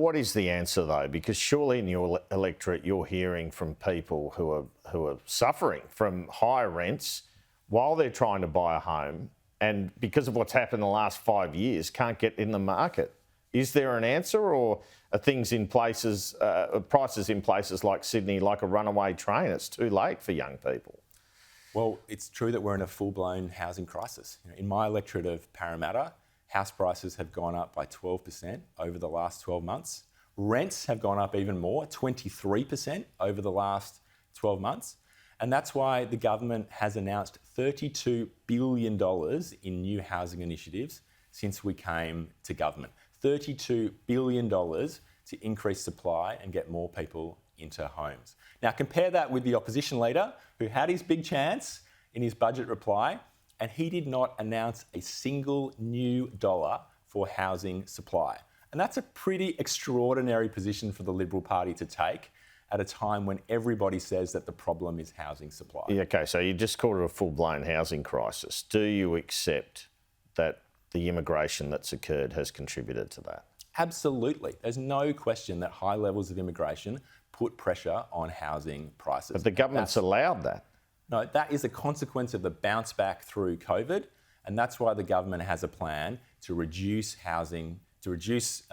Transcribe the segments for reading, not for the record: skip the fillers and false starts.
What is the answer though? Because surely in your electorate, you're hearing from people who are suffering from higher rents while they're trying to buy a home, and because of what's happened in the last 5 years, can't get in the market. Is there an answer, or are things in places, prices in places like Sydney, like a runaway train? It's too late for young people. Well, it's true that we're in a full-blown housing crisis. In my electorate of Parramatta, house prices have gone up by 12% over the last 12 months. Rents have gone up even more, 23% over the last 12 months. And that's why the government has announced $32 billion in new housing initiatives since we came to government. $32 billion to increase supply and get more people into homes. Now compare that with the opposition leader who had his big chance in his budget reply, and he did not announce a single new dollar for housing supply. And that's a pretty extraordinary position for the Liberal Party to take at a time when everybody says that the problem is housing supply. Yeah, okay, so you just called it a full-blown housing crisis. Do you accept that the immigration that's occurred has contributed to that? Absolutely. There's no question that high levels of immigration put pressure on housing prices. But the government's allowed that. No, that is a consequence of the bounce back through COVID, and that's why the government has a plan to reduce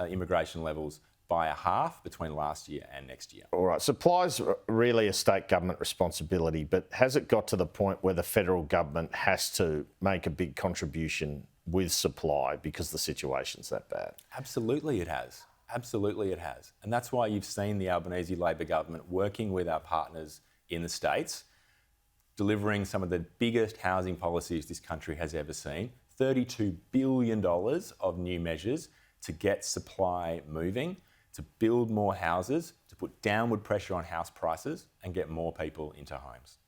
immigration levels by a half between last year and next year. All right, supply's really a state government responsibility, but has it got to the point where the federal government has to make a big contribution with supply because the situation's that bad? Absolutely it has. Absolutely it has. And that's why you've seen the Albanese Labor government working with our partners in the states, delivering some of the biggest housing policies this country has ever seen, $32 billion of new measures to get supply moving, to build more houses, to put downward pressure on house prices and get more people into homes.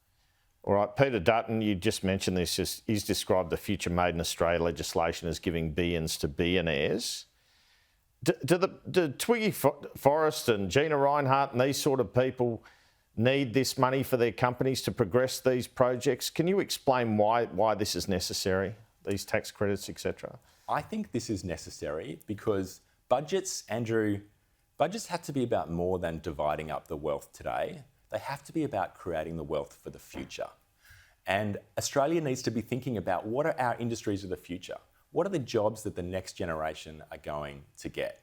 All right, Peter Dutton, you just mentioned this, he's described the Future Made in Australia legislation as giving billions to billionaires. Do Twiggy Forrest and Gina Rinehart and these sort of people need this money for their companies to progress these projects? Can you explain why this is necessary, these tax credits, etc.? I think this is necessary because budgets, Andrew, budgets have to be about more than dividing up the wealth today. They have to be about creating the wealth for the future. And Australia needs to be thinking about what are our industries of the future? What are the jobs that the next generation are going to get?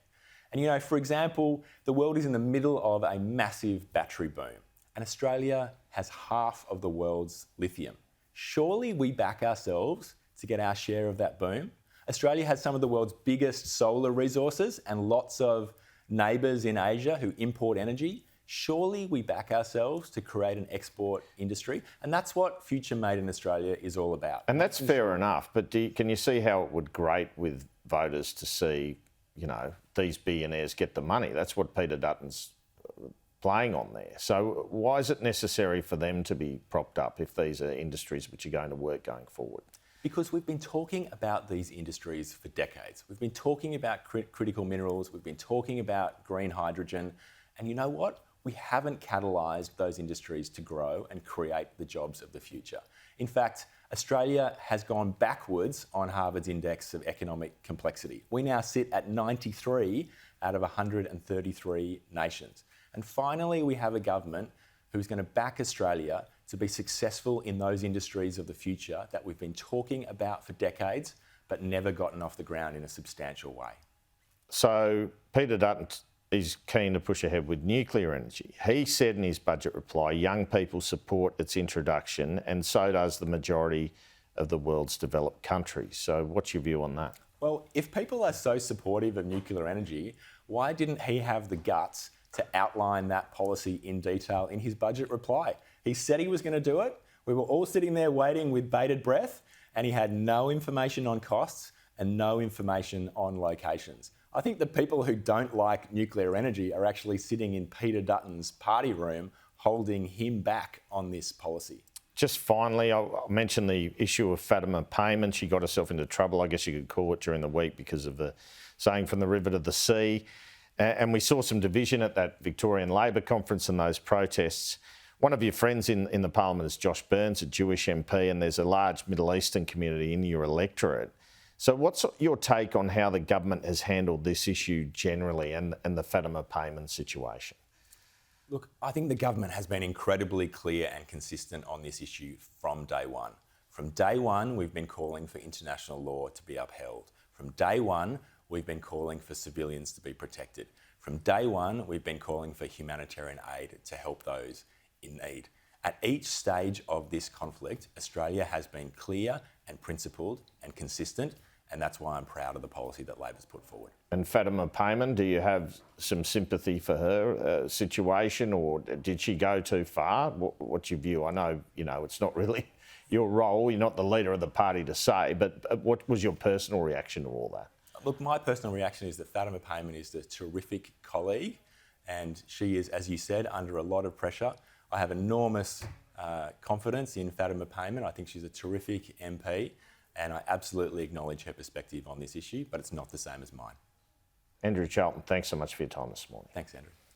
And you know, for example, the world is in the middle of a massive battery boom, and Australia has half of the world's lithium. Surely we back ourselves to get our share of that boom? Australia has some of the world's biggest solar resources and lots of neighbours in Asia who import energy. Surely we back ourselves to create an export industry, and that's what Future Made in Australia is all about. And that's fair enough, but can you see how it would grate with voters to see, you know, these billionaires get the money? That's what Peter Dutton's playing on there. So why is it necessary for them to be propped up if these are industries which are going to work going forward? Because we've been talking about these industries for decades. We've been talking about critical minerals, we've been talking about green hydrogen, and you know what? We haven't catalysed those industries to grow and create the jobs of the future. In fact, Australia has gone backwards on Harvard's Index of Economic Complexity. We now sit at 93 out of 133 nations. And finally, we have a government who's going to back Australia to be successful in those industries of the future that we've been talking about for decades, but never gotten off the ground in a substantial way. So Peter Dutton is keen to push ahead with nuclear energy. He said in his budget reply, young people support its introduction, and so does the majority of the world's developed countries. So what's your view on that? Well, if people are so supportive of nuclear energy, why didn't he have the guts to outline that policy in detail in his budget reply? He said he was going to do it. We were all sitting there waiting with bated breath, and he had no information on costs and no information on locations. I think the people who don't like nuclear energy are actually sitting in Peter Dutton's party room holding him back on this policy. Just finally, I'll mention the issue of Fatima Payman. She got herself into trouble, I guess you could call it, during the week because of the saying from the river to the sea. And we saw some division at that Victorian Labor conference and those protests. One of your friends in the parliament is Josh Burns, a Jewish MP, and there's a large Middle Eastern community in your electorate. So what's your take on how the government has handled this issue generally and the Fatima payment situation? Look, I think the government has been incredibly clear and consistent on this issue from day one. From day one, we've been calling for international law to be upheld. From day one, we've been calling for civilians to be protected. From day one, we've been calling for humanitarian aid to help those in need. At each stage of this conflict, Australia has been clear and principled and consistent, and that's why I'm proud of the policy that Labor's put forward. And Fatima Payman, do you have some sympathy for her situation, or did she go too far? What's your view? I know, it's not really your role, you're not the leader of the party to say, but what was your personal reaction to all that? Look, my personal reaction is that Fatima Payman is a terrific colleague, and she is, as you said, under a lot of pressure. I have enormous confidence in Fatima Payman. I think she's a terrific MP, and I absolutely acknowledge her perspective on this issue, but it's not the same as mine. Andrew Charlton, thanks so much for your time this morning. Thanks, Andrew.